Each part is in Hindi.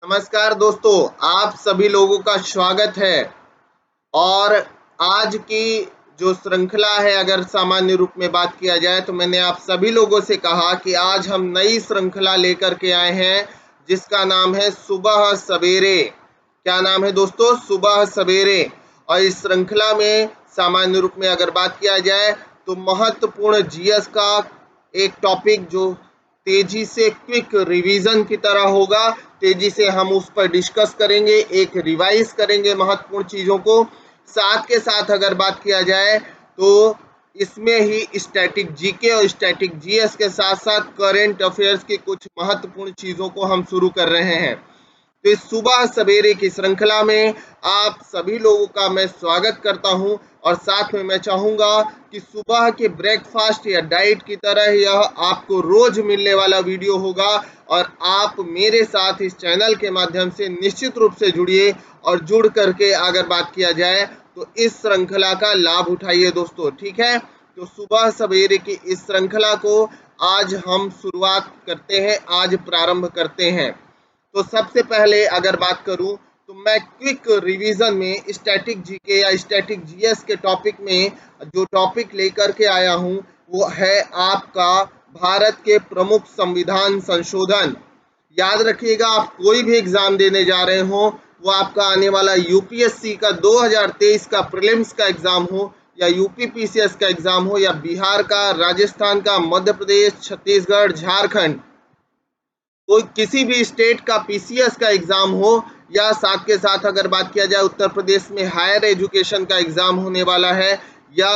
नमस्कार दोस्तों, आप सभी लोगों का स्वागत है। और आज की जो श्रृंखला है, अगर सामान्य रूप में बात किया जाए तो मैंने आप सभी लोगों से कहा कि आज हम नई श्रृंखला लेकर के आए हैं जिसका नाम है सुबह सवेरे। क्या नाम है दोस्तों? सुबह सवेरे। और इस श्रृंखला में सामान्य रूप में अगर बात किया जाए तो महत्वपूर्ण जीएस का एक टॉपिक जो तेजी से क्विक रिवीजन की तरह होगा, तेजी से हम उस पर डिस्कस करेंगे, एक रिवाइज करेंगे महत्वपूर्ण चीज़ों को। साथ के साथ अगर बात किया जाए तो इसमें ही स्टैटिक जीके और स्टैटिक जीएस के साथ साथ करंट अफेयर्स की कुछ महत्वपूर्ण चीज़ों को हम शुरू कर रहे हैं। तो इस सुबह सवेरे की श्रृंखला में आप सभी लोगों का मैं स्वागत करता हूं और साथ में मैं चाहूंगा कि सुबह के ब्रेकफास्ट या डाइट की तरह यह आपको रोज मिलने वाला वीडियो होगा और आप मेरे साथ इस चैनल के माध्यम से निश्चित रूप से जुड़िए और जुड़ करके अगर बात किया जाए तो इस श्रृंखला का लाभ उठाइए दोस्तों। ठीक है, तो सुबह सवेरे की इस श्रृंखला को आज हम शुरुआत करते हैं, आज प्रारंभ करते हैं। तो सबसे पहले अगर बात करूं तो मैं क्विक रिवीजन में स्टैटिक जीके या स्टैटिक जीएस के टॉपिक में जो टॉपिक लेकर के आया हूं वो है आपका भारत के प्रमुख संविधान संशोधन। याद रखिएगा, आप कोई भी एग्जाम देने जा रहे हो, वो आपका आने वाला यूपीएससी का 2023 का प्रीलिम्स का एग्जाम हो या यूपी पीसीएस का एग्जाम हो या बिहार का, राजस्थान का, मध्य प्रदेश, छत्तीसगढ़, झारखंड, कोई किसी भी स्टेट का पीसीएस का एग्जाम हो या साथ के साथ अगर बात किया जाए उत्तर प्रदेश में हायर एजुकेशन का एग्जाम होने वाला है या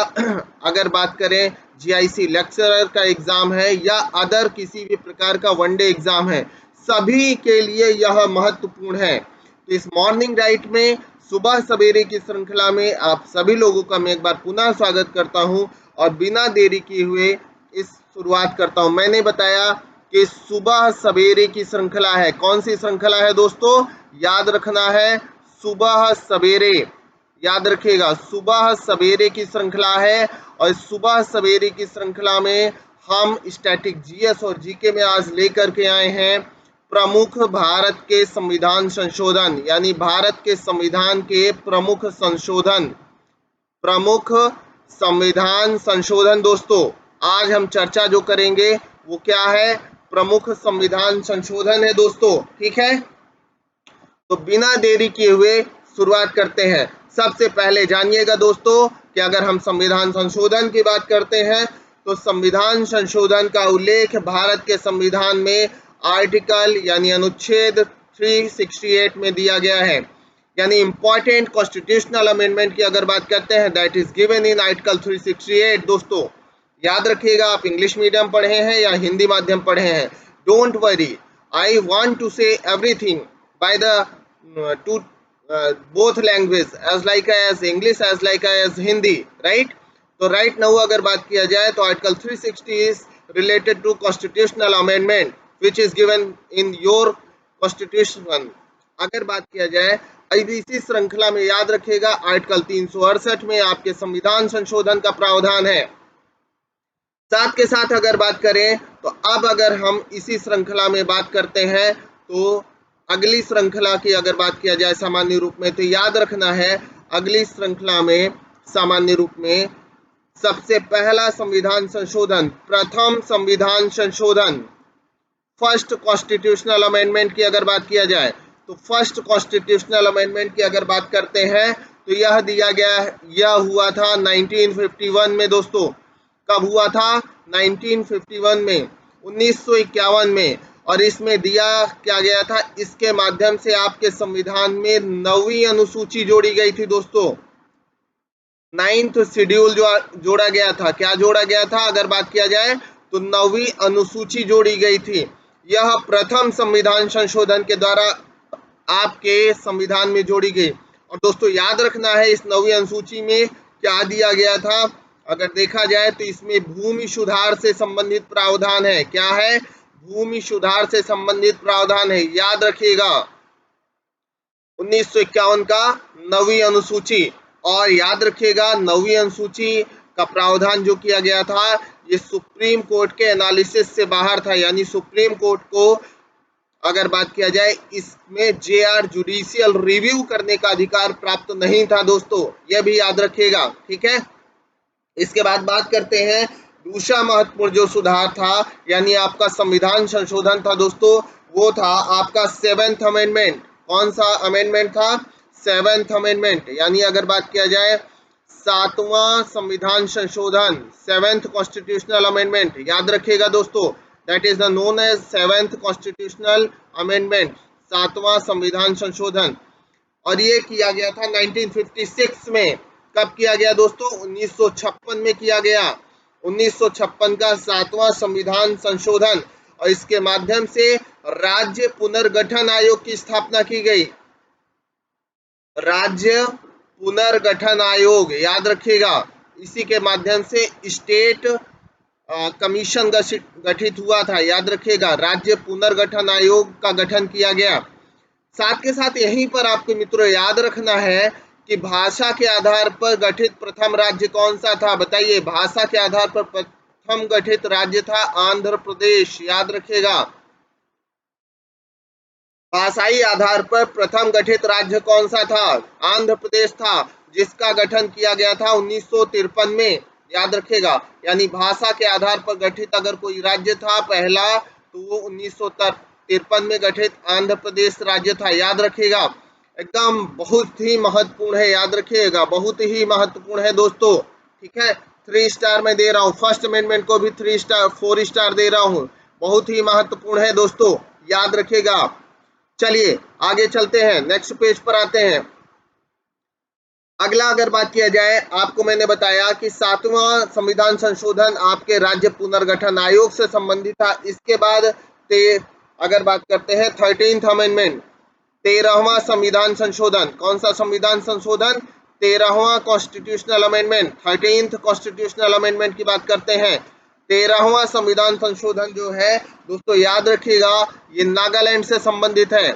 अगर बात करें जीआईसी लेक्चरर का एग्जाम है या अदर किसी भी प्रकार का वनडे एग्जाम है, सभी के लिए यह महत्वपूर्ण है। तो इस मॉर्निंग राइट में सुबह सवेरे की श्रृंखला में आप सभी लोगों का मैं एक बार पुनः स्वागत करता हूं और बिना देरी किए हुए इस शुरुआत करता हूं। मैंने बताया कि सुबह सवेरे की श्रृंखला है। कौन सी श्रृंखला है दोस्तों? याद रखना है, सुबह सवेरे। याद रखिएगा, सुबह सवेरे की श्रृंखला है और सुबह सवेरे की श्रृंखला में हम स्टैटिक जीएस और जीके में आज लेकर के आए हैं प्रमुख भारत के संविधान संशोधन, यानी भारत के संविधान के प्रमुख संशोधन, प्रमुख संविधान संशोधन। दोस्तों आज हम चर्चा जो करेंगे वो क्या है? प्रमुख संविधान संशोधन है दोस्तों। ठीक है, तो बिना देरी किए हुए शुरुआत करते हैं। सबसे पहले जानिएगा दोस्तों कि अगर हम संविधान संशोधन की बात करते हैं तो संविधान संशोधन का उल्लेख भारत के संविधान में आर्टिकल यानी अनुच्छेद 368 में दिया गया है। यानी इंपॉर्टेंट कॉन्स्टिट्यूशनल अमेंडमेंट की अगर बात करते हैं that is given in article 368। दोस्तों याद रखिएगा, आप इंग्लिश मीडियम पढ़े हैं या हिंदी माध्यम पढ़े हैं, don't worry, I want to say everything by the two both language as like as English as like as Hindi, right? तो राइट नाउ अगर बात किया जाए तो article 360 is related to constitutional amendment which is given in your constitution. अगर बात किया जाए अब इसी श्रृंखला में याद रखिएगा आर्टिकल 368 में आपके संविधान संशोधन का प्रावधान है। साथ के साथ अगर बात करें तो अब अगर हम इसी श्रृंखला में बात करते हैं तो अगली श्रृंखला की अगर बात किया जाए सामान्य रूप में तो याद रखना है अगली श्रृंखला में सामान्य रूप में सबसे पहला संविधान संशोधन, प्रथम संविधान संशोधन, फर्स्ट कॉन्स्टिट्यूशनल अमेंडमेंट की अगर बात किया जाए तो फर्स्ट कॉन्स्टिट्यूशनल अमेंडमेंट की अगर बात करते हैं तो यह दिया गया, यह हुआ था 1951 में। दोस्तों कब हुआ था? 1951 में, 1951 में। और इसमें दिया क्या गया था? इसके माध्यम से आपके संविधान में 9वीं अनुसूची जोड़ी गई थी दोस्तों। 9th शेड्यूल जो जोड़ा गया था, क्या जोड़ा गया था? अगर बात किया जाए तो 9वीं अनुसूची जोड़ी गई थी। यह प्रथम संविधान संशोधन के द्वारा आपके संविधान में जोड़ी गई। और दोस्तों याद रखना है इस 9वीं अनुसूची में क्या दिया गया था? अगर देखा जाए तो इसमें भूमि सुधार से संबंधित प्रावधान है। क्या है? भूमि सुधार से संबंधित प्रावधान है। याद रखिएगा 1951 का 9वीं अनुसूची। और याद रखिएगा 9वीं अनुसूची का प्रावधान जो किया गया था ये सुप्रीम कोर्ट के एनालिसिस से बाहर था, यानी सुप्रीम कोर्ट को अगर बात किया जाए, इसमें जेआर जुडिशियल रिव्यू करने का अधिकार प्राप्त नहीं था दोस्तों, यह भी याद रखिएगा। ठीक है, इसके बाद बात करते हैं दूसरा महत्वपूर्ण जो सुधार था, यानी आपका संविधान संशोधन था दोस्तों, वो था आपका 7th अमेंडमेंट। कौन सा अमेंडमेंट था? 7th अमेंडमेंट, यानी अगर बात किया जाए 7वां संविधान संशोधन, 7th कॉन्स्टिट्यूशनल अमेंडमेंट, याद रखिएगा दोस्तों, that is the known as 7th constitutional amendment, 7वां संविधान संशोधन। और ये किया गया था 1956 में। कब किया गया दोस्तों? 1956 में किया गया। 1956 का 7वां संविधान संशोधन, और इसके माध्यम से राज्य पुनर्गठन आयोग की स्थापना की गई। राज्य पुनर्गठन आयोग, याद रखिएगा, इसी के माध्यम से स्टेट कमीशन गठित हुआ था, याद रखिएगा, राज्य पुनर्गठन आयोग का गठन किया गया। साथ के साथ यहीं पर आपको मित्रों याद रखना है कि भाषा के आधार पर गठित प्रथम राज्य कौन सा था? बताइए, भाषा के आधार पर प्रथम गठित राज्य था आंध्र प्रदेश, याद रखिएगा। भाषाई आधार पर प्रथम गठित राज्य कौन सा था? आंध्र प्रदेश था, जिसका गठन किया गया था 1953 में, याद रखेगा। यानी भाषा के आधार पर गठित अगर कोई राज्य था पहला, तो वो 1953 में गठित आंध्र प्रदेश राज्य था, याद रखिएगा। एकदम बहुत ही महत्वपूर्ण है, याद रखिएगा, बहुत ही महत्वपूर्ण है दोस्तों। ठीक है, 3 स्टार मैं दे रहा हूँ, फर्स्ट अमेंडमेंट को भी 3 स्टार 4 स्टार दे रहा हूँ, बहुत ही महत्वपूर्ण है दोस्तों, याद रखिएगा। चलिए आगे चलते हैं, नेक्स्ट पेज पर आते हैं। अगला अगर बात किया जाए, आपको मैंने बताया कि 7वां संविधान संशोधन आपके राज्य पुनर्गठन आयोग से संबंधित था। इसके बाद अगर बात करते हैं 13th अमेंडमेंट, 13वां संविधान संशोधन। कौन सा संविधान संशोधन? 13वां constitutional amendment, 13th constitutional amendment की बात करते हैं। 13वां संविधान संशोधन जो है दोस्तों, याद रखिएगा, ये नागालैंड से संबंधित है,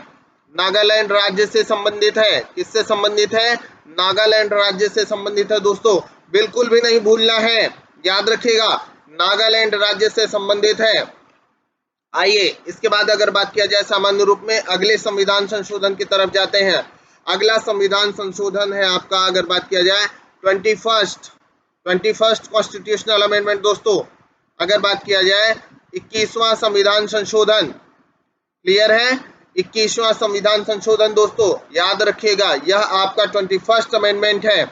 नागालैंड राज्य से संबंधित है। किससे संबंधित है? नागालैंड राज्य से संबंधित है दोस्तों, बिल्कुल भी नहीं भूलना है, याद रखिएगा, नागालैंड राज्य से संबंधित है। आइए इसके बाद अगर बात किया जाए सामान्य रूप में, अगले संविधान संशोधन की तरफ जाते हैं। अगला संविधान संशोधन है आपका, अगर बात किया जाए 21st कॉन्स्टिट्यूशनल अमेंडमेंट दोस्तों। अगर बात किया जाए 21वां संविधान संशोधन, क्लियर है, 21वां संविधान संशोधन दोस्तों, याद रखिएगा, यह आपका 21st अमेंडमेंट है।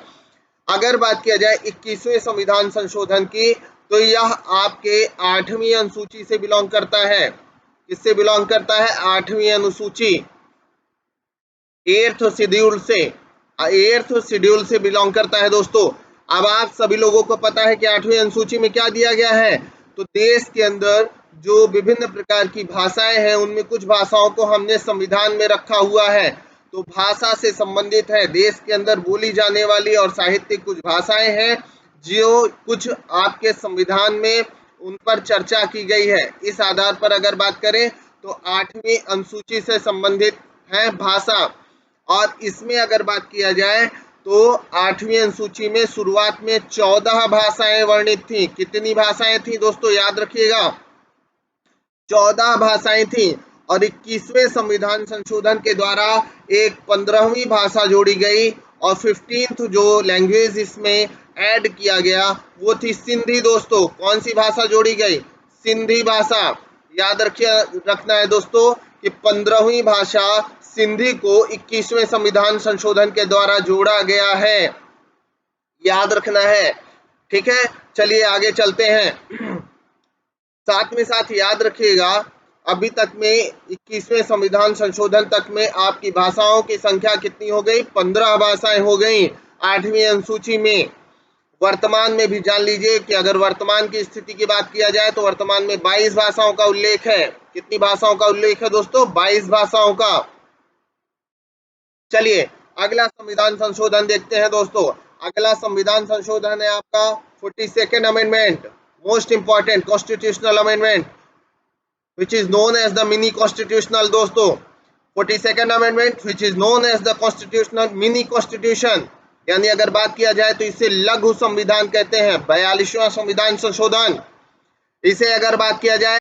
अगर बात किया जाए 21वें संविधान संशोधन की, तो यह आपके 8वीं अनुसूची से बिलोंग करता है। किससे बिलोंग करता है? 8वीं अनुसूची, 8th शेड्यूल से, 8th शेड्यूल से बिलोंग करता है दोस्तों। अब आप सभी लोगों को पता है कि 8वीं अनुसूची में क्या दिया गया है, तो देश के अंदर जो विभिन्न प्रकार की भाषाएं हैं, उनमें कुछ भाषाओं को हमने संविधान में रखा हुआ है। तो भाषा से संबंधित है, देश के अंदर बोली जाने वाली और साहित्यिक कुछ भाषाएं हैं जो कुछ आपके संविधान में उन पर चर्चा की गई है। इस आधार पर अगर बात करें तो 8वीं अनुसूची से संबंधित है भाषा। और इसमें अगर बात किया जाए तो 8वीं अनुसूची में शुरुआत में 14 भाषाएं वर्णित थी। कितनी भाषाएं थी दोस्तों? याद रखिएगा, 14 भाषाएं थी। और 21वें संविधान संशोधन के द्वारा एक 15वीं भाषा जोड़ी गई, और 15th जो लैंग्वेज इसमें ऐड किया गया वो थी सिंधी दोस्तों। कौन सी भाषा जोड़ी गई? सिंधी भाषा। याद रखना है दोस्तों कि 15वीं भाषा सिंधी को 21वें संविधान संशोधन के द्वारा जोड़ा गया है, याद रखना है। ठीक है, चलिए आगे चलते हैं। साथ में साथ याद रखिएगा, अभी तक में 21वें संविधान संशोधन तक में आपकी भाषाओं की संख्या कितनी हो गई? 15 भाषाएं हो गई 8वीं अनुसूची में। वर्तमान में भी जान लीजिए कि अगर वर्तमान की स्थिति की बात किया जाए तो वर्तमान में 22 भाषाओं का उल्लेख है। कितनी भाषाओं का उल्लेख है दोस्तों? 22 भाषाओं का। चलिए अगला संविधान संशोधन देखते हैं दोस्तों। अगला संविधान संशोधन है आपका 42nd amendment, most important constitutional amendment, which is known as the mini constitutional दोस्तों। 42nd amendment which is known as the constitutional mini constitution, यानी अगर बात किया जाए तो इसे लघु संविधान कहते हैं। 42वां संविधान संशोधन, इसे अगर बात किया जाए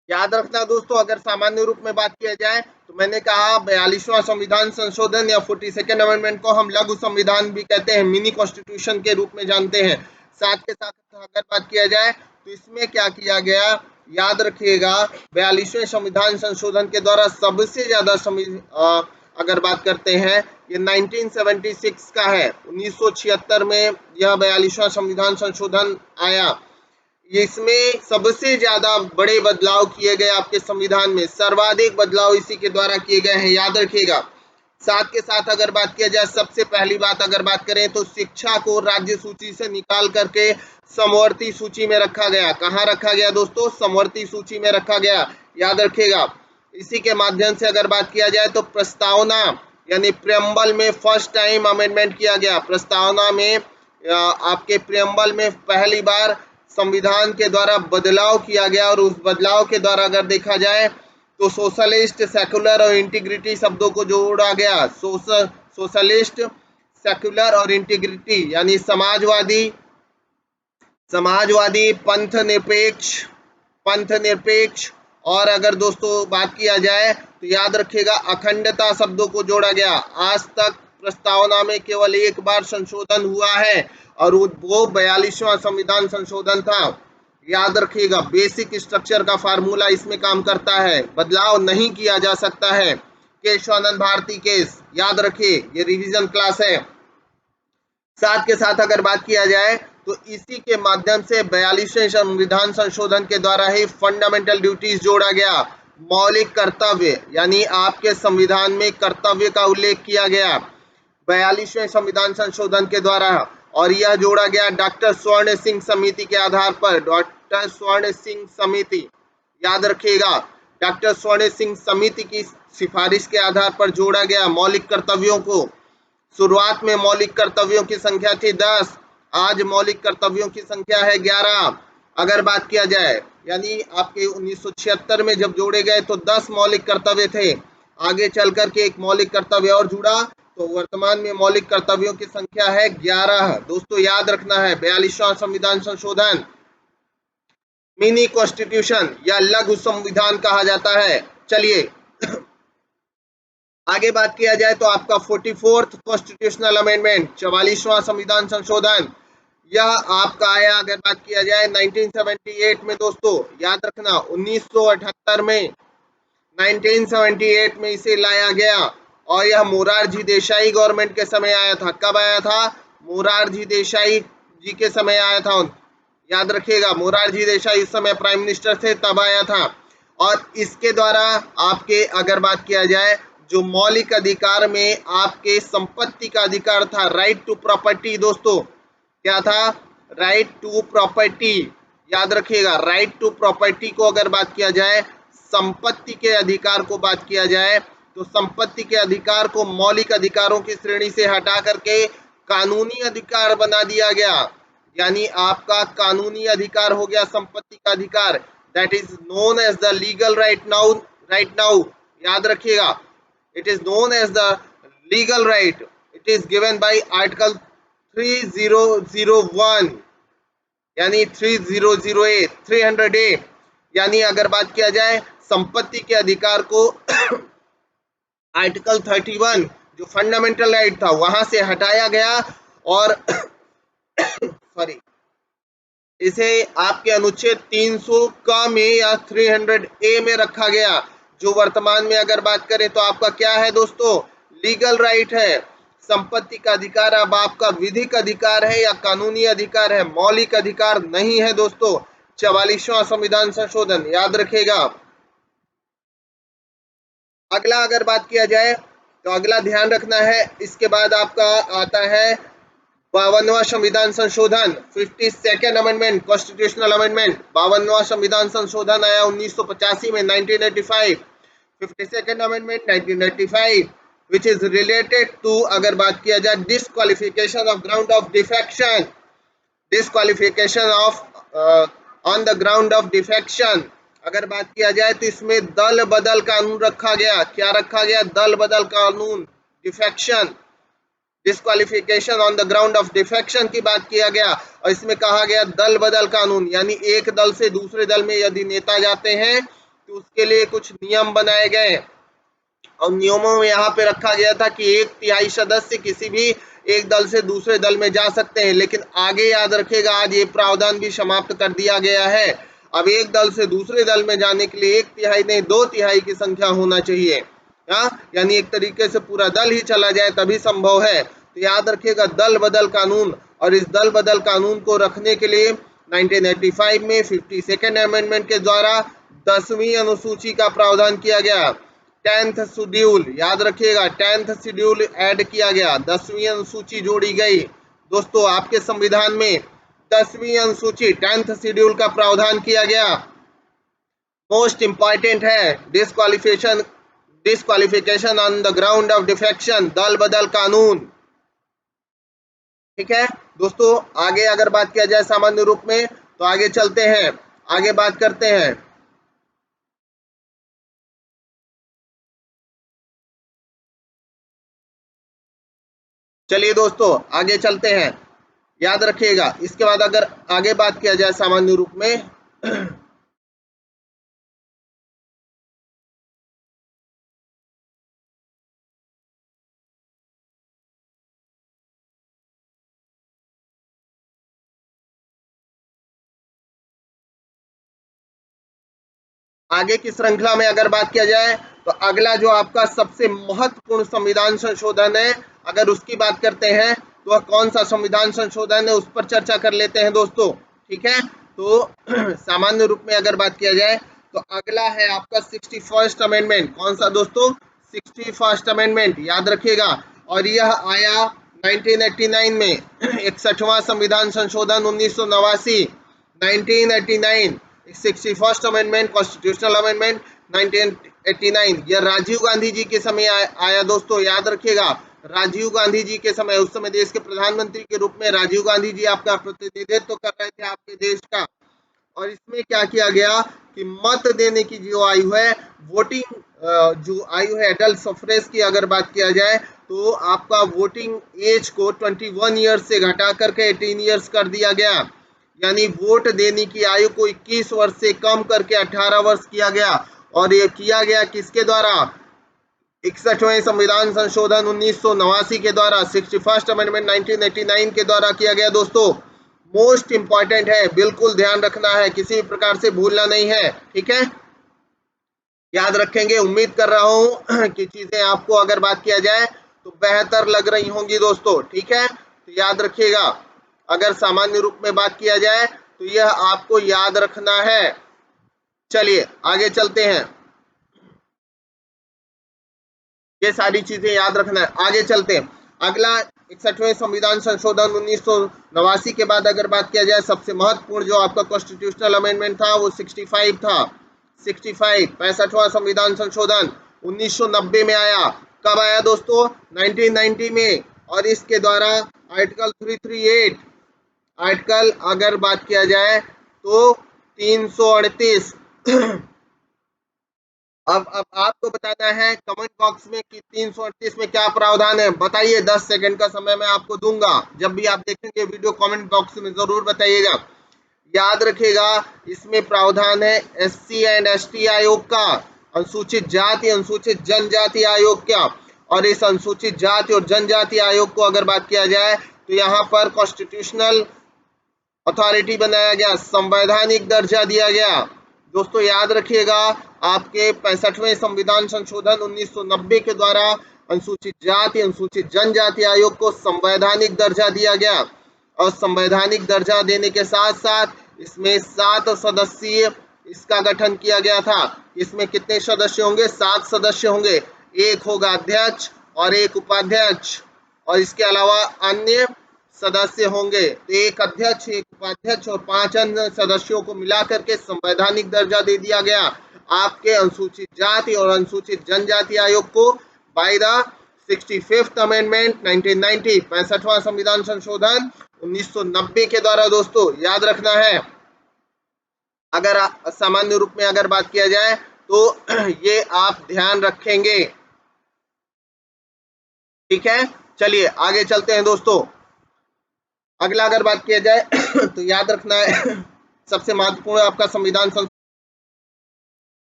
याद रखना दोस्तों, अगर सामान्य रूप में बात किया जाए तो मैंने कहा 42वां संविधान संशोधन या 42nd अमेंडमेंट को हम लघु संविधान भी कहते हैं, मिनी कॉन्स्टिट्यूशन के रूप में जानते हैं। साथ के साथ अगर बात किया जाए तो इसमें क्या किया गया, याद रखिएगा 42वें संविधान संशोधन के द्वारा सबसे ज्यादा अगर बात करते हैं ये 1976 का है। 1976 में यह 42वां संविधान संशोधन आया। इसमें सबसे ज्यादा बड़े बदलाव किए गए आपके संविधान में, सर्वाधिक बदलाव इसी के द्वारा किए गए हैं, याद रखिएगा। साथ के साथ अगर बात किया जाए, सबसे पहली बात अगर बात करें तो शिक्षा को राज्य सूची से निकाल करके समवर्ती सूची में रखा गया। कहाँ रखा गया दोस्तों? समवर्ती सूची में रखा गया, याद रखिएगा। इसी के माध्यम से अगर बात किया जाए तो प्रस्तावना यानी प्रियम्बल में फर्स्ट टाइम अमेंडमेंट किया गया। प्रस्तावना में आपके प्रियम्बल में पहली बार संविधान के द्वारा बदलाव किया गया, और उस बदलाव के द्वारा अगर देखा जाए तो सोशलिस्ट, सेकुलर और इंटीग्रिटी शब्दों को जोड़ा गया। सोशलिस्ट, सेकुलर और इंटीग्रिटी यानी समाजवादी, पंथ निरपेक्ष और अगर दोस्तों बात किया जाए तो याद रखिएगा अखंडता शब्दों को जोड़ा गया। आज तक प्रस्तावना में केवल एक बार संशोधन हुआ है और वो 42वां संविधान संशोधन था। याद रखिएगा बेसिक स्ट्रक्चर का फार्मूला इसमें काम करता है, बदलाव नहीं किया जा सकता है। केशवानंद भारती केस, याद रखिए ये रिवीजन क्लास है। साथ के साथ अगर बात किया जाए तो इसी के माध्यम से 42वें संविधान संशोधन के द्वारा ही फंडामेंटल ड्यूटीज जोड़ा गया। मौलिक कर्तव्य यानी आपके संविधान में कर्तव्य का उल्लेख किया गया 42वें संविधान संशोधन के द्वारा, और यह जोड़ा गया डॉक्टर स्वर्ण सिंह समिति के आधार पर। डॉक्टर स्वर्ण सिंह समिति, याद रखिएगा डॉक्टर स्वर्ण सिंह समिति की सिफारिश के आधार पर जोड़ा गया मौलिक कर्तव्यों को। शुरुआत में मौलिक कर्तव्यों की संख्या थी 10, आज मौलिक कर्तव्यों की संख्या है 11। अगर बात किया जाए यानी आपके 1976 में जब जोड़े गए तो 10 मौलिक कर्तव्य थे, आगे चल करके एक मौलिक कर्तव्य और जुड़ा, तो वर्तमान में मौलिक कर्तव्यों की संख्या है 11। दोस्तों याद रखना है 42वां संविधान संशोधन मिनी कॉन्स्टिट्यूशन या लघु संविधान कहा जाता है। चलिए आगे बात किया जाए तो आपका 44th कॉन्स्टिट्यूशनल अमेंडमेंट 44वां संविधान संशोधन, यह आपका आया अगर बात किया जाए 1978 में। दोस्तों याद रखना 1978 में 1978 में इसे लाया गया और यह मोरारजी देसाई गवर्नमेंट के समय आया था। कब आया था? मोरारजी देसाई जी के समय आया था। याद रखिएगा मोरारजी देसाई उस समय प्राइम मिनिस्टर थे, तब आया था। और इसके द्वारा आपके अगर बात किया जाए जो मौलिक अधिकार में आपके संपत्ति का अधिकार था, राइट टू प्रॉपर्टी। दोस्तों क्या था? Right to property. याद रखिएगा राइट टू प्रॉपर्टी को अगर बात किया जाए, संपत्ति के अधिकार को बात किया जाए तो संपत्ति के अधिकार को मौलिक अधिकारों की श्रेणी से हटा करके कानूनी अधिकार बना दिया गया। यानी आपका कानूनी अधिकार हो गया संपत्ति का अधिकार, that is known as the legal right now. याद रखिएगा it is known as the legal right. It is given by article 3001 यानी 300A। यानी अगर बात किया जाए संपत्ति के अधिकार को आर्टिकल 31 जो फंडामेंटल राइट था वहां से हटाया गया और सॉरी इसे आपके अनुच्छेद 300 का में या 300A में रखा गया, जो वर्तमान में अगर बात करें तो आपका क्या है दोस्तों? लीगल राइट है। संपत्ति का अधिकार अब आपका विधिक अधिकार है या कानूनी अधिकार है, मौलिक अधिकार नहीं है दोस्तों। 44वां संविधान संशोधन, याद रखिएगा। अगला अगर बात किया जाए तो अगला ध्यान रखना है, इसके बाद आपका आता है 52वां संविधान संशोधन 52nd अमेंडमेंट, कॉन्स्टिट्यूशनल अमेंडमेंट। 52वां संविधान संशोधन आया 1985 में 1985। 52nd amendment 1985 which is related to अगर बात किया जाए disqualification of ground of defection, disqualification of on the ground of defection। अगर बात किया जाए तो इसमें दल बदल कानून रखा गया। क्या रखा गया? दल बदल कानून, defection, disqualification on the ground of defection की बात किया गया। और इसमें कहा गया दल बदल कानून, यानी एक दल से दूसरे दल में यदि नेता जाते हैं कि उसके लिए कुछ नियम बनाए गए और नियमों में यहाँ पे रखा गया था कि 1/3 सदस्य किसी भी एक दल से दूसरे दल में जा सकते हैं, लेकिन आगे याद रखेगा आज ये प्रावधान भी समाप्त कर दिया गया है। अब एक दल से दूसरे दल में जाने के लिए 1/3 नहीं 2/3 की संख्या होना चाहिए, यानी एक तरीके से पूरा दल ही चला जाए तभी संभव है। तो याद रखिएगा दल बदल कानून, और इस दल बदल कानून को रखने के लिए 1985 में 52nd अमेंडमेंट के द्वारा 10वीं अनुसूची का प्रावधान किया गया। 10th शेड्यूल, याद रखिएगा 10th शेड्यूल ऐड किया गया, 10वीं अनुसूची जोड़ी गई। दोस्तों आपके संविधान में 10वीं अनुसूची 10th शेड्यूल का प्रावधान किया गया। मोस्ट इंपॉर्टेंट है disqualification on the ground of defection, दल बदल कानून। ठीक है दोस्तों, आगे अगर बात किया जाए सामान्य रूप में तो आगे चलते हैं, आगे बात करते हैं। चलिए दोस्तों आगे चलते हैं, याद रखिएगा। इसके बाद अगर आगे बात किया जाए सामान्य रूप में आगे की श्रृंखला में अगर बात किया जाए तो अगला जो आपका सबसे महत्वपूर्ण संविधान संशोधन है, अगर उसकी बात करते हैं तो वह कौन सा संविधान संशोधन है उस पर चर्चा कर लेते हैं दोस्तों। ठीक है, तो सामान्य रूप में अगर बात किया जाए तो अगला है आपका 61st अमेंडमेंट। कौन सा दोस्तों? 61st अमेंडमेंट, याद रखिएगा। और यह आया 1989 में 61वां संविधान संशोधन 1989, 1989 61st अमेंडमेंट, कॉन्स्टिट्यूशनल अमेंडमेंट 1989। यह राजीव गांधी जी के समय आया दोस्तों, याद रखिएगा राजीव गांधी जी के समय, उस समय देश के प्रधानमंत्री के रूप में राजीव गांधी जी आपका प्रतिनिधित्व कर रहे थे आपके देश का। और इसमें क्या किया गया कि मत देने की जो आयु है, वोटिंग जो आयु है एडल्ट सफरेज की अगर बात किया जाए तो आपका वोटिंग एज को 21 ईयर्स से घटा करके 18 ईयर्स कर दिया गया, यानी वोट देने की आयु को 21 वर्ष से कम करके 18 वर्ष किया गया। और ये किया गया किसके द्वारा? 61वें संविधान संशोधन 1989 के द्वारा, 61st अमेंडमेंट 1989 के द्वारा किया गया दोस्तों। मोस्ट इंपॉर्टेंट है, बिल्कुल ध्यान रखना है, किसी भी प्रकार से भूलना नहीं है। ठीक है, याद रखेंगे। उम्मीद कर रहा हूं कि चीजें आपको अगर बात किया जाए तो बेहतर लग रही होंगी दोस्तों। ठीक है, तो याद रखिएगा अगर सामान्य रूप में बात किया जाए तो यह आपको याद रखना है। चलिए आगे चलते हैं, ये सारी चीजें याद रखना है। आगे चलते हैं, अगला 61वें संविधान संशोधन 1989 के बाद अगर बात किया जाए सबसे महत्वपूर्ण जो आपका कॉन्स्टिट्यूशनल अमेंडमेंट था वो 65 था। 65वां संविधान संशोधन 1990 में आया। कब आया दोस्तों? 1990 में। और इसके द्वारा आर्टिकल 338, आर्टिकल अगर बात किया जाए तो 338 अब आपको बताना है कमेंट बॉक्स में कि 338 में क्या प्रावधान है, बताइए। 10 सेकंड का समय मैं आपको दूंगा, जब भी आप देखेंगे वीडियो कमेंट बॉक्स में जरूर बताइएगा। याद रखिएगा इसमें प्रावधान है SC एंड ST आयोग का, अनुसूचित जाति अनुसूचित जनजाति आयोग का। और इस अनुसूचित जाति और जनजाति आयोग को अगर बात किया जाए तो यहाँ पर कॉन्स्टिट्यूशनल अथॉरिटी बनाया गया, संवैधानिक दर्जा दिया गया। दोस्तों याद रखिएगा आपके 65वें संविधान संशोधन 1990 के द्वारा अनुसूचित जाति अनुसूचित जनजाति आयोग को संवैधानिक दर्जा दिया गया। और संवैधानिक दर्जा देने के साथ साथ इसमें 7 सदस्यीय इसका गठन किया गया था। इसमें कितने सदस्य होंगे? 7 सदस्य होंगे, एक होगा अध्यक्ष और एक उपाध्यक्ष, और इसके अलावा अन्य सदस्य होंगे। तो एक अध्यक्ष एक उपाध्यक्ष और 5 अन्य सदस्यों को मिलाकर के संवैधानिक दर्जा दे दिया गया आपके अनुसूचित जाति और अनुसूचित जनजाति आयोग को बाय द 65th अमेंडमेंट 1990, 65वां संविधान संशोधन 1990 के द्वारा। दोस्तों याद रखना है अगर सामान्य रूप में अगर बात किया जाए तो ये आप ध्यान रखेंगे। ठीक है, चलिए आगे चलते हैं दोस्तों। अगला अगर बात किया जाए तो याद रखना है सबसे महत्वपूर्ण आपका संविधान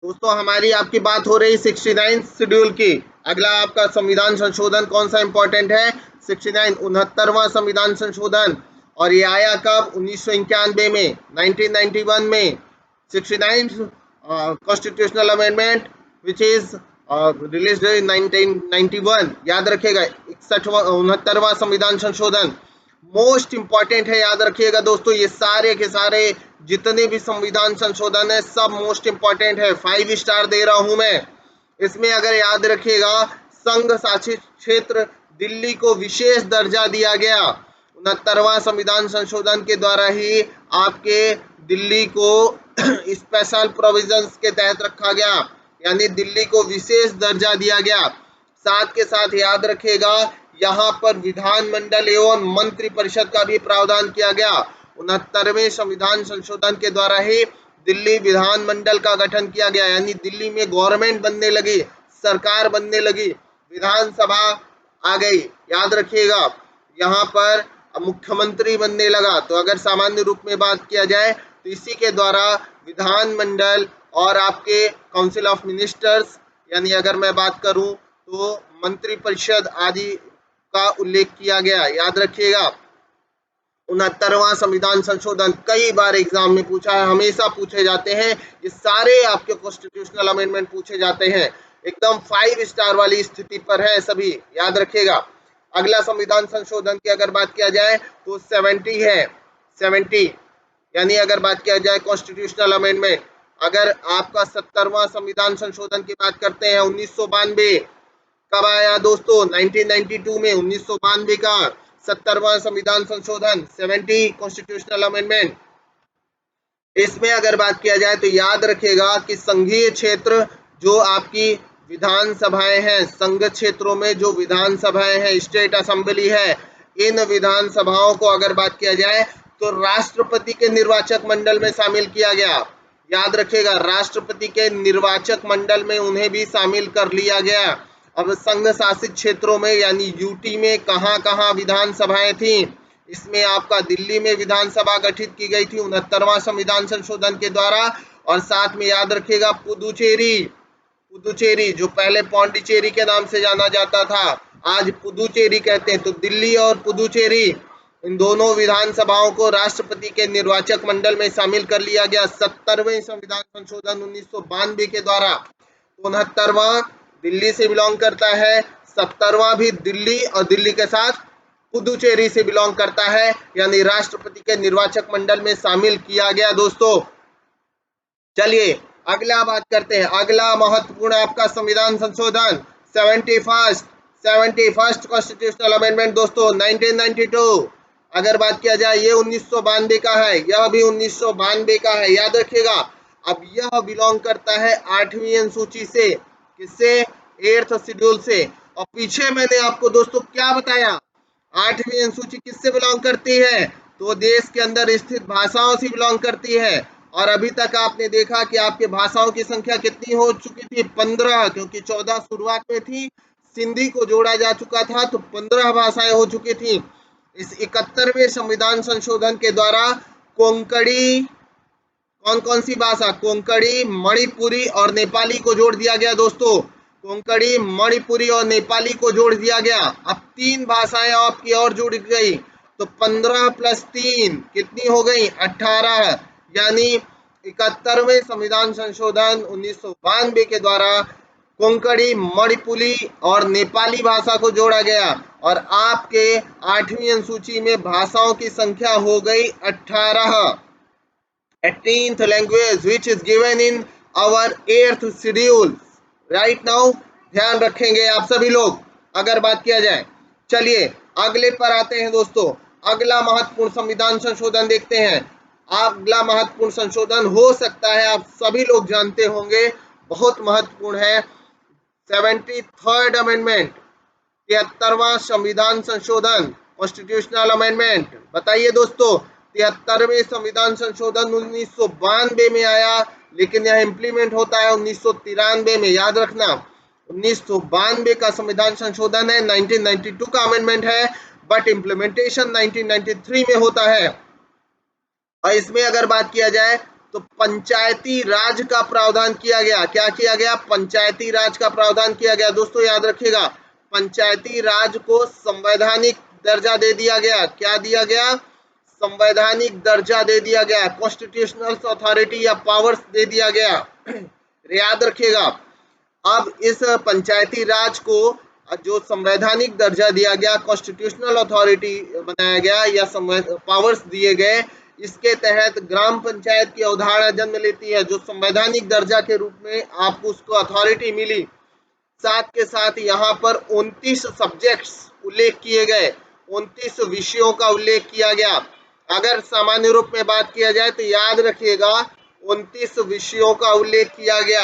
दोस्तों हमारी आपकी बात हो रही 69 शेड्यूल की। अगला आपका संविधान संशोधन कौन सा इंपॉर्टेंट है? 69 69वां संविधान संशोधन। और ये आया कब? 1991 में, 1991 में। 69 constitutional amendment which is released in 1991। याद रखिएगा 69वां संविधान संशोधन मोस्ट इंपॉर्टेंट है। याद रखिएगा दोस्तों, ये सारे के सारे जितने भी संविधान संशोधन है सब मोस्ट इंपॉर्टेंट है। 5 स्टार दे रहा हूं मैं। इसमें अगर याद रखिएगा, संघ शासित क्षेत्र दिल्ली को विशेष दर्जा दिया गया। 69वां संविधान संशोधन के द्वारा ही आपके दिल्ली को स्पेशल प्रोविजंस के तहत रखा गया, यानी दिल्ली को विशेष दर्जा दिया गया। साथ के साथ याद रखिएगा, यहाँ पर विधानमंडल एवं मंत्री परिषद का भी प्रावधान किया गया। 69वें संविधान संशोधन के द्वारा ही दिल्ली विधानमंडल का गठन किया गया, यानी दिल्ली में गवर्नमेंट बनने लगी, सरकार बनने लगी, विधानसभा आ गई। याद रखिएगा, यहाँ पर मुख्यमंत्री बनने लगा। तो अगर सामान्य रूप में बात किया जाए तो इसी के द्वारा विधानमंडल और आपके काउंसिल ऑफ मिनिस्टर्स, यानी अगर मैं बात करूं तो मंत्री परिषद आदि का उल्लेख किया गया। याद रखिएगा, 69वां संविधान संशोधन कई बार एग्जाम में पूछा है, हमेशा पूछे जाते हैं। ये सारे आपके कॉन्स्टिट्यूशनल अमेंडमेंट पूछे जाते हैं, एकदम 5 स्टार वाली स्थिति पर है सभी। याद रखिएगा, अगला संविधान संशोधन की अगर बात किया जाए तो 70 है। 70 यानी अगर बात किया जाए कॉन्स्टिट्यूशनल अमेंडमेंट, अगर आपका 70वां संविधान संशोधन की बात करते हैं 1992 कब आया दोस्तों? 1992 में। 1992 का 70वां संविधान संशोधन 70 कॉन्स्टिट्यूशनल अमेंडमेंट। इसमें अगर बात किया जाए तो याद रखिएगा कि संघीय क्षेत्र जो आपकी विधानसभाएं हैं, संघ क्षेत्रों में जो विधानसभाएं हैं, स्टेट असेंबली है, इन विधानसभाओं को अगर बात किया जाए तो राष्ट्रपति के निर्वाचक मंडल में शामिल किया गया। याद रखिएगा, राष्ट्रपति के निर्वाचक मंडल में उन्हें भी शामिल कर लिया गया। अब संघ शासित क्षेत्रों में यानी यूटी में कहां कहां विधानसभाएं थी? इसमें आपका दिल्ली में विधानसभा गठित की गई थी 69वां संविधान संशोधन के द्वारा। और साथ में याद रखिएगा पुदुचेरी, पुदुचेरी जो पहले पौंडीचेरी के नाम से जाना जाता था, आज पुदुचेरी कहते हैं। तो दिल्ली और पुदुचेरी, इन दोनों विधानसभाओं को राष्ट्रपति के निर्वाचक मंडल में शामिल कर लिया गया 70वें संविधान संशोधन 1992 के द्वारा। 69वां दिल्ली से बिलोंग करता है, 70वां भी दिल्ली और दिल्ली के साथ पुदुचेरी से बिलोंग करता है, यानी राष्ट्रपति के निर्वाचक मंडल में शामिल किया गया दोस्तों। चलिए अगला बात करते हैं, अगला महत्वपूर्ण आपका संविधान संशोधन 71st कॉन्स्टिट्यूशनल अमेंडमेंट दोस्तों 1992। अगर बात किया जाए ये 1992 का है, यह भी 1992 का है। याद रखिएगा, अब यह बिलोंग करता है 8वीं अनुसूची से। किससे? 8th शेड्यूल से। और पीछे मैंने आपको दोस्तों क्या बताया, 8वीं अनुसूची किससे बिलोंग करती है? तो देश के अंदर स्थित भाषाओं से बिलोंग करती है। और अभी तक आपने देखा कि आपके भाषाओं की संख्या कितनी हो चुकी थी? 15, क्योंकि 14 शुरुआत में थी, सिंधी को जोड़ा जा चुका था, तो 15 भाषाएं हो चुकी थी। इस 71वें संविधान संशोधन के द्वारा कोंकणी, कौन कौन सी भाषा? कोंकणी, मणिपुरी और नेपाली को जोड़ दिया गया दोस्तों। कोंकणी, मणिपुरी और नेपाली को जोड़ दिया गया। अब 3 भाषाएं आपकी और जुड़ गई, तो 15 + 3 कितनी हो गई? 18। यानी 71वें संविधान संशोधन 1992 के द्वारा कोंकणी, मणिपुरी और नेपाली भाषा को जोड़ा गया और आपके 8वीं अनुसूची में भाषाओं की संख्या हो गई 18। 18th language which is given in our 8th schedule right now। ध्यान रखेंगे आप सभी लोग अगर बात किया जाए। चलिए अगले पर आते हैं दोस्तों, अगला महत्वपूर्ण संविधान संशोधन देखते हैं। अगला महत्वपूर्ण संशोधन हो सकता है आप सभी लोग जानते होंगे, बहुत महत्वपूर्ण है, 73rd अमेंडमेंट, 73वां संविधान संशोधन कॉन्स्टिट्यूशनल अमेंडमेंट। बताइए दोस्तों, 73वें संविधान संशोधन 1992 में आया, लेकिन यह इंप्लीमेंट होता है 1993 में। याद रखना, 1992 का संविधान संशोधन है, 1992 का अमेंडमेंट है, बट इंप्लीमेंटेशन 1993 में होता है। और इसमें अगर बात किया जाए तो पंचायती राज का प्रावधान किया गया। क्या किया गया? पंचायती राज का प्रावधान किया गया। दोस्तों याद रखिएगा, पंचायती राज को संवैधानिक दर्जा दे दिया गया। क्या दिया गया? संवैधानिक दर्जा दे दिया गया, कॉन्स्टिट्यूशनल अथॉरिटी या पावर्स दे दिया गया। याद रखिएगा, अब इस पंचायती राज को जो संवैधानिक दर्जा दिया गया, कॉन्स्टिट्यूशनल अथॉरिटी बनाया गया या पावर्स दिए गए, इसके तहत ग्राम पंचायत की अवधारणा जन्म लेती है, जो संवैधानिक दर्जा के रूप में आपको उसको अथॉरिटी मिली। साथ के साथ यहाँ पर 29 सब्जेक्ट्स उल्लेख किए गए, 29 विषयों का उल्लेख किया गया। अगर सामान्य रूप में बात किया जाए तो याद रखिएगा, 29 विषयों का उल्लेख किया गया,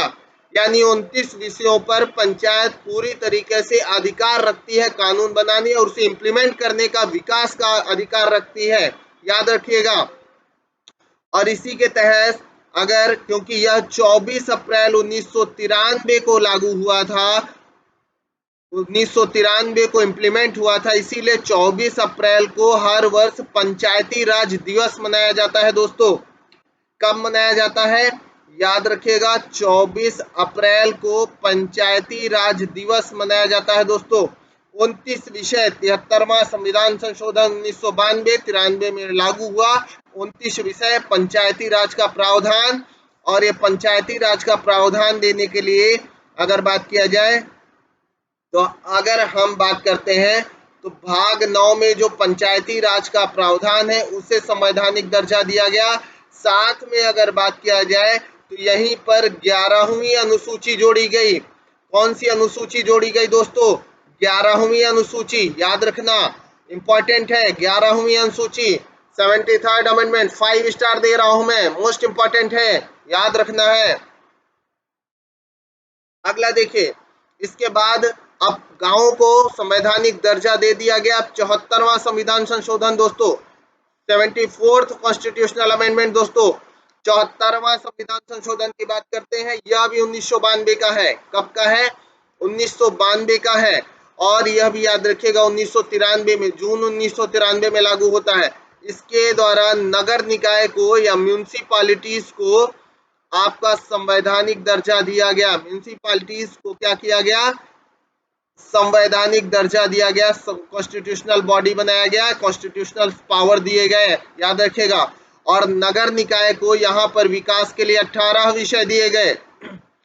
यानी 29 विषयों पर पंचायत पूरी तरीके से अधिकार रखती है कानून बनाने और उसे इम्प्लीमेंट करने का, विकास का अधिकार रखती है। याद रखिएगा, और इसी के तहत अगर, क्योंकि यह 24 अप्रैल 1993 को लागू हुआ था, 1993 को इम्प्लीमेंट हुआ था, इसीलिए 24 अप्रैल को हर वर्ष पंचायती राज दिवस मनाया जाता है। दोस्तों कब मनाया जाता है? याद रखिएगा, 24 अप्रैल को पंचायती राज दिवस मनाया जाता है। दोस्तों 29 विषय, 73वां संविधान संशोधन 1992-93 में लागू हुआ। 29 विषय, पंचायती राज का प्रावधान, और ये पंचायती राज का प्रावधान देने के लिए अगर बात किया जाए तो अगर हम बात करते हैं तो भाग 9 में जो पंचायती राज का प्रावधान है उसे संवैधानिक दर्जा दिया गया। साथ में अगर बात किया जाए तो यहीं पर 11वीं अनुसूची जोड़ी गई। कौन सी अनुसूची जोड़ी गई दोस्तों? 11वीं अनुसूची। याद रखना, इंपॉर्टेंट है 11वीं अनुसूची। 73rd अमेंडमेंट 5 स्टार दे रहा हूं मैं, मोस्ट इंपॉर्टेंट है, याद रखना है। अगला देखिए, इसके बाद अब गांवों को संवैधानिक दर्जा दे दिया गया। 74वां संविधान संशोधन दोस्तों, 74th कॉन्स्टिट्यूशनल अमेंडमेंट दोस्तों, 74वां संविधान संशोधन की बात करते हैं। यह भी 1992 का है। कब का है? 1992 का है। और यह भी याद रखिएगा 1993 में, जून 1993 में लागू होता है। इसके द्वारा नगर निकाय को या म्यूनिसिपैलिटीज को आपका संवैधानिक दर्जा दिया गया। म्यूनिसिपैलिटीज को क्या किया गया? संवैधानिक दर्जा दिया गया, कॉन्स्टिट्यूशनल बॉडी बनाया गया, कॉन्स्टिट्यूशनल पावर दिए गए, याद रखिएगा। और नगर निकाय को यहाँ पर विकास के लिए 18 विषय दिए गए,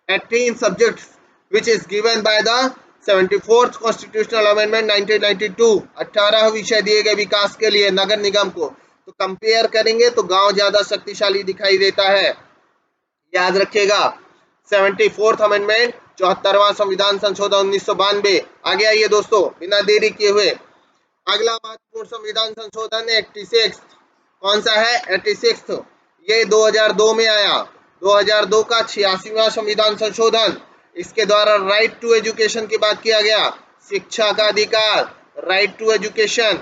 18 subjects which is given by the 74th constitutional amendment 1992। 18 विषय दिए गए विकास के लिए नगर निगम को। तो कंपेयर करेंगे तो गांव ज्यादा शक्तिशाली दिखाई देता है। याद रखिएगा, 74th अमेंडमेंट, 74वां संविधान संशोधन 1992। आगे आइए दोस्तों, बिना देरी किए हुए अगला महत्वपूर्ण संविधान संशोधन 86। कौन सा है? 86। ये 2002 में आया। 2002 का 86वां संविधान संशोधन। इसके द्वारा राइट टू एजुकेशन की बात किया गया, शिक्षा का अधिकार, राइट टू एजुकेशन।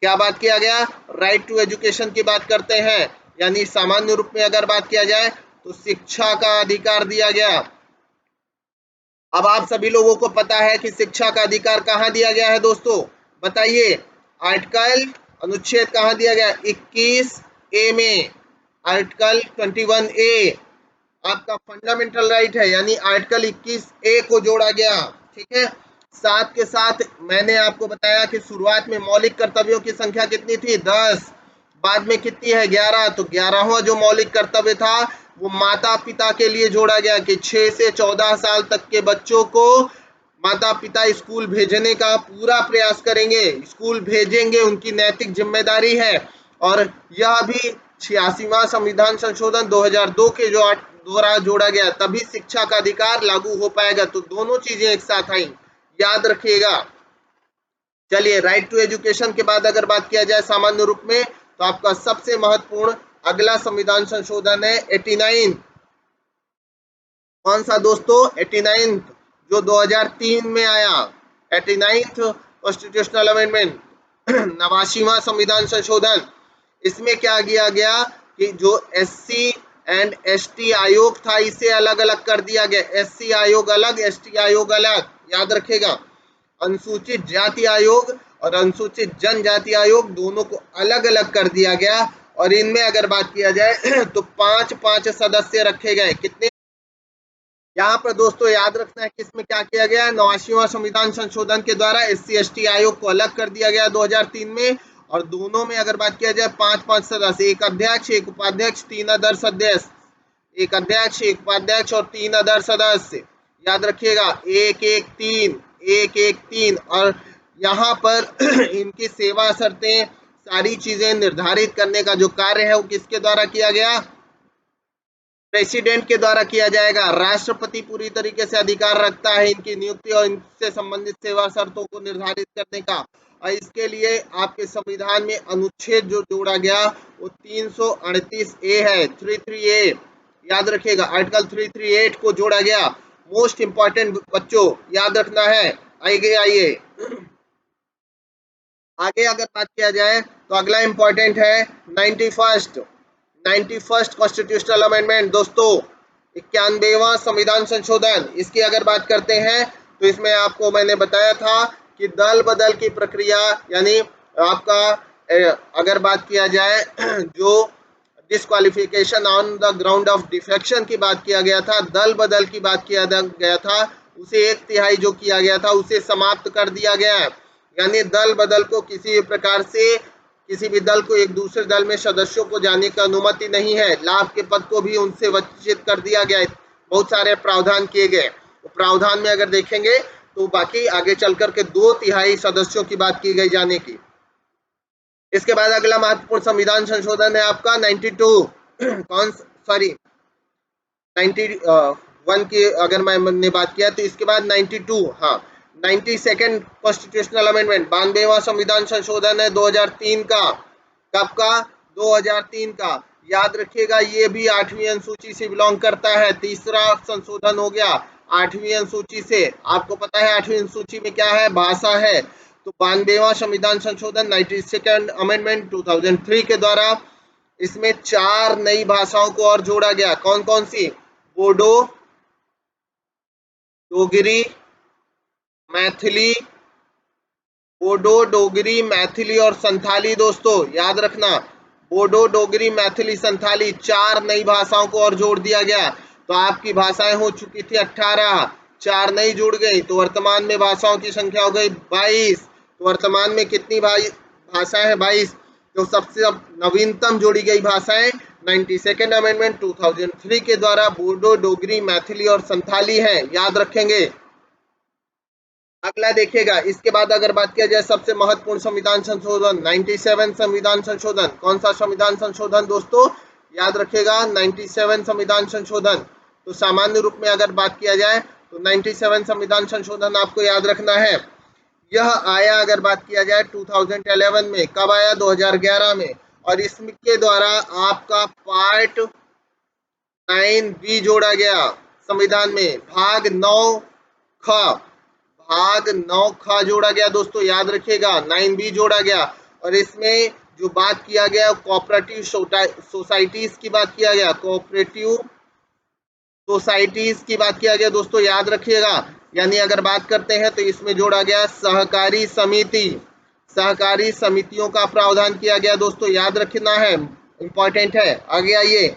क्या बात किया गया? राइट टू एजुकेशन की बात करते हैं, यानी सामान्य रूप में अगर बात किया जाए तो शिक्षा का अधिकार दिया गया। अब आप सभी लोगों को पता है कि शिक्षा का अधिकार कहाँ दिया गया है दोस्तों, बताइए। आर्टिकल, अनुच्छेद कहाँ दिया गया? 21A में, आर्टिकल 21A आपका फंडामेंटल राइट है, यानी आर्टिकल 21A को जोड़ा गया। ठीक है, साथ के साथ मैंने आपको बताया कि शुरुआत में मौलिक कर्तव्यों की संख्या कितनी थी? 10। बाद में कितनी है? 11। तो 11वां जो मौलिक कर्तव्य था वो माता पिता के लिए जोड़ा गया कि 6 से 14 साल तक के बच्चों को माता पिता स्कूल भेजने का पूरा प्रयास करेंगे, स्कूल भेजेंगे, उनकी नैतिक जिम्मेदारी है। और यह भी 86वां संविधान संशोधन 2002 के जो द्वारा जोड़ा गया, तभी शिक्षा का अधिकार लागू हो पाएगा। तो दोनों चीजें एक साथ आई, याद रखिएगा। चलिए, राइट टू एजुकेशन के बाद अगर बात किया जाए सामान्य रूप में, तो आपका सबसे महत्वपूर्ण अगला संविधान संशोधन है 89। कौन सा दोस्तों? 89, जो 2003 में आया, 89th कॉन्स्टिट्यूशनल अमेंडमेंट, 89वां संविधान संशोधन। इसमें क्या किया गया कि जो SC एंड ST आयोग था, इसे अलग अलग कर दिया गया। SC आयोग अलग, ST आयोग अलग, याद रखेगा। अनुसूचित जाति आयोग और अनुसूचित जनजाति आयोग दोनों को अलग अलग कर दिया गया। और इनमें अगर बात किया जाए तो 5 सदस्य रखे गए। कितने? यहाँ पर दोस्तों याद रखना है कि इसमें क्या किया गया, 89वां संविधान संशोधन के द्वारा SC/ST आयोग को अलग कर दिया गया 2003 में। और दोनों में अगर बात किया जाए 5 सदस्य, एक अध्यक्ष, एक उपाध्यक्ष, 3 अदर सदस्य, एक अध्यक्ष, एक उपाध्यक्ष और 3 अदर सदस्य। याद रखिएगा 1-1-3, 1-1-3। और यहाँ पर इनकी सेवा शर्तें, सारी चीजें निर्धारित करने का जो कार्य है वो किसके द्वारा किया गया? प्रेसिडेंट के द्वारा किया जाएगा। राष्ट्रपति पूरी तरीके से अधिकार रखता है इनकी नियुक्ति और इनसे संबंधित सेवा शर्तों को निर्धारित करने का। और इसके लिए आपके संविधान में अनुच्छेद जो जोड़ा गया वो 338A है, 33A। याद रखिएगा आर्टिकल 338 को जोड़ा गया। मोस्ट इंपॉर्टेंट बच्चों याद रखना है। आइए आगे अगर बात किया जाए तो अगला इंपॉर्टेंट है 91st कॉन्स्टिट्यूशनल अमेंडमेंट। दोस्तों 91वां संविधान संशोधन, इसकी अगर बात करते हैं तो इसमें आपको मैंने बताया था कि दल बदल की प्रक्रिया, यानी आपका अगर बात किया जाए जो disqualification on the ground of defection की बात किया गया था, दल बदल की बात किया गया था, उसे 1/3 जो किया गया था उसे समाप्त कर दिया गया है। यानी दल बदल को किसी भी प्रकार से किसी भी दल को एक दूसरे दल में सदस्यों को जाने की अनुमति नहीं है। लाभ के पद को भी उनसे वंचित कर दिया गया है। बहुत सारे प्रावधान किए गए। तो प्रावधान में अगर देखेंगे तो बाकी आगे चल करके 2/3 सदस्यों की बात की गई जाने की। इसके बाद अगला महत्वपूर्ण संविधान संशोधन है आपका 91 की अगर मैंने बात किया तो इसके बाद 92 कॉन्स्टिट्यूशनल अमेंडमेंट, 92वां संविधान संशोधन है 2003 का। कब का? 2003 का। याद रखिएगा ये भी 8वीं अनुसूची से बिलोंग करता है। तीसरा संशोधन हो गया 8वीं अनुसूची से। आपको पता है 8वीं अनुसूची में क्या है? भाषा है। तो 92वां संविधान संशोधन 92nd अमेंडमेंट 2003 के द्वारा इसमें 4 नई भाषाओं को और जोड़ा गया। कौन कौन सी? बोडो, डोगरी, मैथिली, बोडो, डोगरी, मैथिली और संथाली। दोस्तों याद रखना बोडो, डोगरी, मैथिली, संथाली 4 नई भाषाओं को और जोड़ दिया गया। तो आपकी भाषाएं हो चुकी थी 18, 4 नई जुड़ गई तो वर्तमान में भाषाओं की संख्या हो गई 22। तो वर्तमान में कितनी भाषाएं हैं? 22। तो सबसे नवीनतम जोड़ी गई भाषाएं 92nd अमेंडमेंट 2003 के द्वारा बोडो, डोगरी, मैथिली और संथाली है। याद रखेंगे। अगला देखिएगा इसके बाद अगर बात किया जाए सबसे महत्वपूर्ण संविधान संशोधन 97 संविधान संशोधन। कौन सा संविधान संशोधन दोस्तों? याद रखिएगा 97 संविधान संशोधन। तो सामान्य रूप में अगर बात किया जाए तो 97 संविधान संशोधन आपको याद रखना है। यह आया अगर बात किया जाए 2011 में। कब आया? 2011 में। और इसके द्वारा आपका पार्ट 9B जोड़ा गया संविधान में। भाग 9 ख जोड़ा गया। दोस्तों याद रखिएगा 9B जोड़ा गया। और इसमें जो बात किया गया कोऑपरेटिव सोसाइटीज की बात किया गया, कोऑपरेटिव सोसाइटीज की बात किया गया। दोस्तों याद रखिएगा। यानी अगर बात करते हैं तो इसमें जोड़ा गया सहकारी समिति, सहकारी समितियों का प्रावधान किया गया। दोस्तों याद रखना है, इंपॉर्टेंट है। आगे आइए,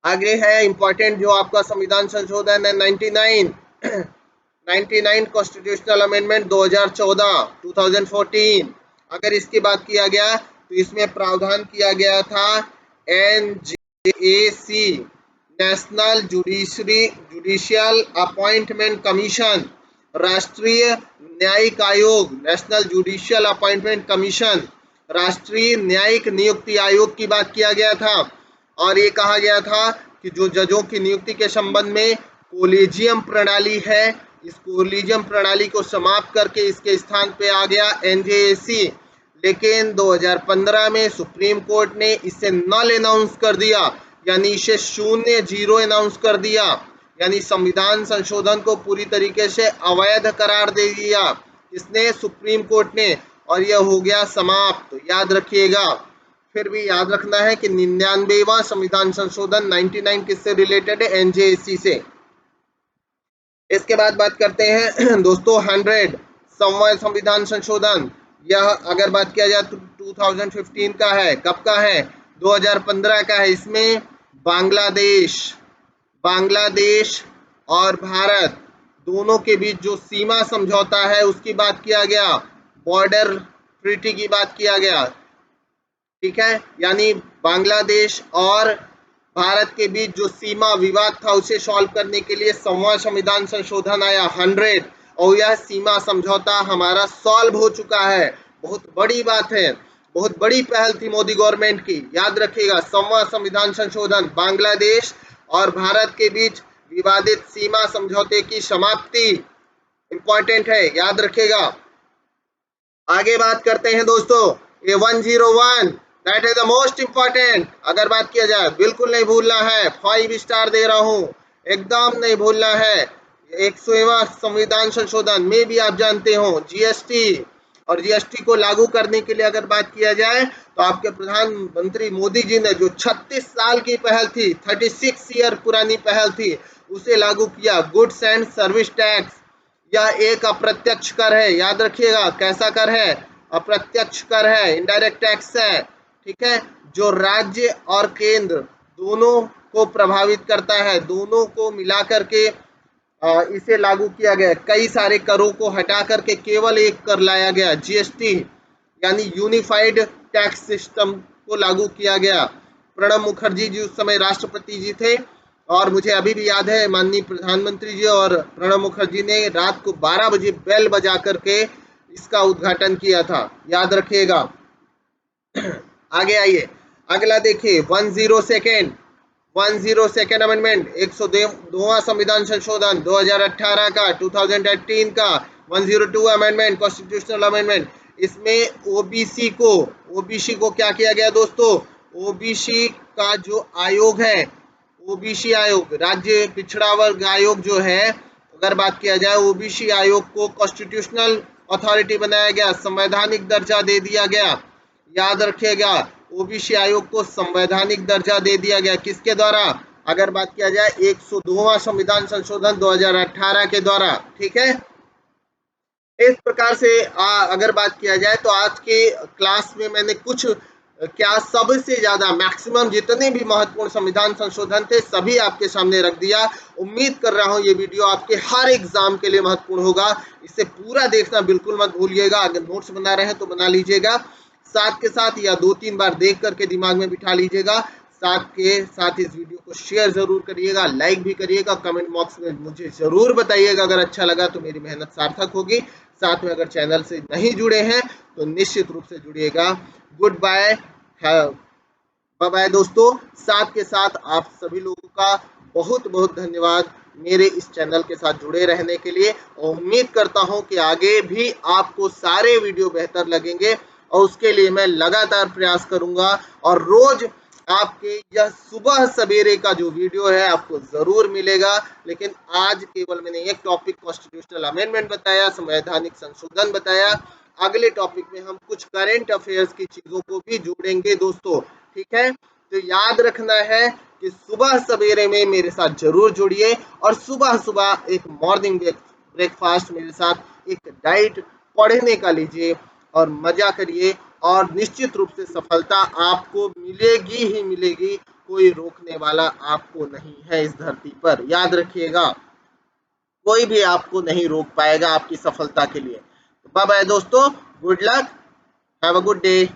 आगे है इंपॉर्टेंट जो आपका संविधान संशोधन है 99 कॉन्स्टिट्यूशनल अमेंडमेंट 2014। अगर इसकी बात किया गया तो इसमें प्रावधान किया गया था NJAC, national judicial appointment commission, राष्ट्रीय न्यायिक आयोग, नेशनल जुडिशियल अपॉइंटमेंट कमीशन, राष्ट्रीय न्यायिक नियुक्ति आयोग की बात किया गया था। और ये कहा गया था कि जो जजों की नियुक्ति के संबंध में कोलेजियम प्रणाली है, इस कोलेजियम प्रणाली को समाप्त करके इसके स्थान पे आ गया NJAC। लेकिन 2015 में सुप्रीम कोर्ट ने इसे नल अनाउंस कर दिया, यानी इसे 0 अनाउंस कर दिया, यानी संविधान संशोधन को पूरी तरीके से अवैध करार दे दिया इसने, सुप्रीम कोर्ट ने। और यह हो गया समाप्त। याद रखिएगा। फिर भी याद रखना है कि 99वां संविधान संशोधन 99 किससे रिलेटेड है? NJAC से। इसके बाद बात करते हैं दोस्तों 100वां संविधान संशोधन। यह अगर बात किया जाए तो 2015 का है। कब का है? 2015 का है। इसमें बांग्लादेश और भारत दोनों के बीच जो सीमा समझौता है उसकी बात किया गया, बॉर्डर ट्रीटी की बात किया गया। ठीक है, यानी बांग्लादेश और भारत के बीच जो सीमा विवाद था उसे सॉल्व करने के लिए 100वां संविधान संशोधन आया 100, और यह सीमा समझौता हमारा सॉल्व हो चुका है। बहुत बड़ी बात है, बहुत बड़ी पहल थी मोदी गवर्नमेंट की। याद रखिएगा, 100वां संविधान संशोधन, बांग्लादेश और भारत के बीच विवादित सीमा समझौते की समाप्ति, इंपॉर्टेंट है, याद रखिएगा। आगे बात करते हैं दोस्तों, ये 101 that is the most important. अगर बात किया जाए, बिल्कुल नहीं भूलना है, 5 स्टार दे रहा हूं, एकदम नहीं भूलना है। 100वां संविधान संशोधन में भी आप जानते हो जीएसटी, और जीएसटी को लागू करने के लिए अगर बात किया जाए तो आपके प्रधानमंत्री मोदी जी ने जो 36 साल की पहल थी, 36 ईयर पुरानी पहल थी, उसे लागू किया। गुड्स एंड सर्विस टैक्स, यह एक अप्रत्यक्ष कर है, याद रखिएगा। कैसा कर है? अप्रत्यक्ष कर है, इनडायरेक्ट टैक्स है। ठीक है, जो राज्य और केंद्र दोनों को प्रभावित करता है, दोनों को मिला करके इसे लागू किया गया। कई सारे करों को हटा करके केवल एक कर लाया गया, जीएसटी, यानी यूनिफाइड टैक्स सिस्टम को लागू किया गया। प्रणब मुखर्जी जी उस समय राष्ट्रपति जी थे, और मुझे अभी भी याद है माननीय प्रधानमंत्री जी और प्रणब मुखर्जी ने रात को 12 बजे बेल बजा करके इसका उद्घाटन किया था, याद रखिएगा। आगे आइए, अगला देखिए 102nd अमेंडमेंट, 102वां संविधान संशोधन 2018 का, 2018 का 102 अमेंडमेंट, कॉन्स्टिट्यूशनल अमेंडमेंट। इसमें ओबीसी को क्या किया गया दोस्तों? ओबीसी का जो आयोग है, ओबीसी आयोग, राज्य पिछड़ा वर्ग आयोग जो है, अगर बात किया जाए, ओबीसी आयोग को कॉन्स्टिट्यूशनल अथॉरिटी बनाया गया, संवैधानिक दर्जा दे दिया गया। याद रखिएगा, ओबीसी आयोग को संवैधानिक दर्जा दे दिया गया। किसके द्वारा? अगर बात किया जाए 102वां संविधान संशोधन 2018 के द्वारा। ठीक है, इस प्रकार से अगर बात किया जाए तो आज के क्लास में मैंने कुछ क्या सबसे ज्यादा मैक्सिमम जितने भी महत्वपूर्ण संविधान संशोधन थे सभी आपके सामने रख दिया। उम्मीद कर रहा हूं ये वीडियो आपके हर एग्जाम के लिए महत्वपूर्ण होगा। इसे पूरा देखना बिल्कुल मत भूलिएगा। अगर नोट्स बना रहे हैं तो बना लीजिएगा, साथ के साथ या 2-3 बार देख करके दिमाग में बिठा लीजिएगा। साथ के साथ इस वीडियो को शेयर जरूर करिएगा, लाइक भी करिएगा, कमेंट बॉक्स में मुझे जरूर बताइएगा अगर अच्छा लगा तो मेरी मेहनत सार्थक होगी। साथ में अगर चैनल से नहीं जुड़े हैं तो निश्चित रूप से जुड़िएगा। गुड बाय, बाय बाय दोस्तों। साथ के साथ आप सभी लोगों का बहुत बहुत धन्यवाद मेरे इस चैनल के साथ जुड़े रहने के लिए, और उम्मीद करता हूं कि आगे भी आपको सारे वीडियो बेहतर लगेंगे, और उसके लिए मैं लगातार प्रयास करूंगा। और रोज आपके यह सुबह सवेरे का जो वीडियो है आपको जरूर मिलेगा। लेकिन आज केवल मैंने एक टॉपिक कॉन्स्टिट्यूशनल अमेंडमेंट बताया, संवैधानिक संशोधन बताया। अगले टॉपिक में हम कुछ करंट अफेयर्स की चीजों को भी जोड़ेंगे दोस्तों। ठीक है, तो याद रखना है कि सुबह सवेरे में मेरे साथ जरूर जुड़िए, और सुबह सुबह एक मॉर्निंग ब्रेकफास्ट मेरे साथ एक डाइट पढ़ने का लीजिए और मजा करिए, और निश्चित रूप से सफलता आपको मिलेगी ही मिलेगी। कोई रोकने वाला आपको नहीं है इस धरती पर, याद रखिएगा। कोई भी आपको नहीं रोक पाएगा आपकी सफलता के लिए। बाय बाय दोस्तों, good luck, have a good day.